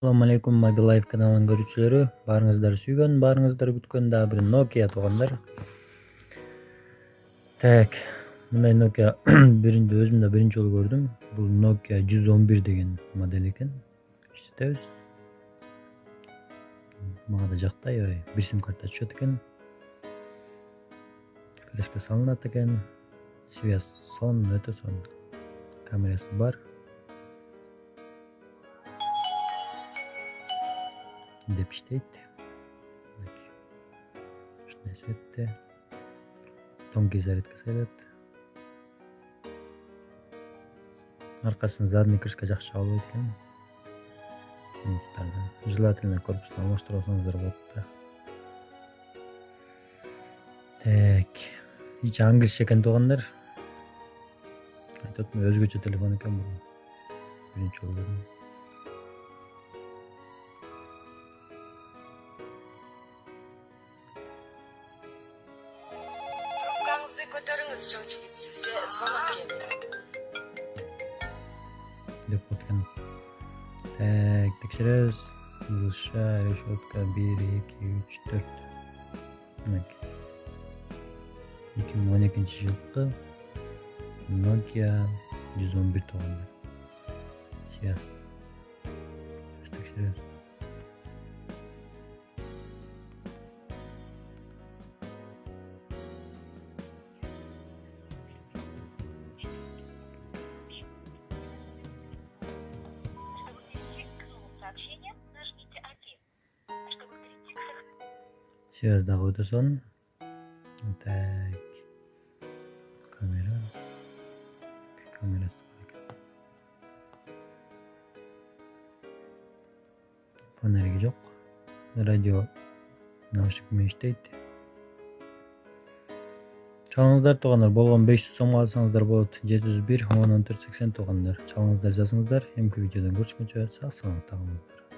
Assalamu alaikum Mobil Life kanalынын көрүүчүлөрү. Баарыңыздар сүйгөн, баарыңыздар күткөн дагы бир Nokia туугандар. Так, мындай Nokia өзүм да биринчи жолу көрдүм. Бул Nokia 111 деген модель экен. Иштетебиз. Мага да жакты аябай. Бир сим карта түшөт экен. Флешка салынат экен. Связь өтө сонун. Камерасы бар. Деп иштейт. Ушундай сетте. Тонкий зарядка салат. Аркасын задний крышка жакшы албайт экен. Желательно корпусун алмаштырып алсаңыздар болот да. Так, ичи англисче экен туугандар. Айтып өзгөчө телефон экен бул. Биринчи жолу көрдүм. Трубкаңызды көтөрүңүз, чоң жигит, сизге звонок келди. Деп откен. Так, текшеребиз. Мылша, решетка 1, 2, 3, 4. Мынак. 2012 жылкы Nokia 111 туугандар. Связь. Текшеребиз. Сообщение нажмите 1. Чтобы перейти к Связь дагы өтө сонун. Так. Камерасы бар экен. Фонариги жок. Радио наушник менен иштейт. Чалыңыздар туугандар, болгон 500 сомго алсаңыздар болот. 701 10 14 80 туугандар. Чалыңыздар, жазыңыздар. Эмки видеодон көрүшкөнчө сак саламатта калыңыздар.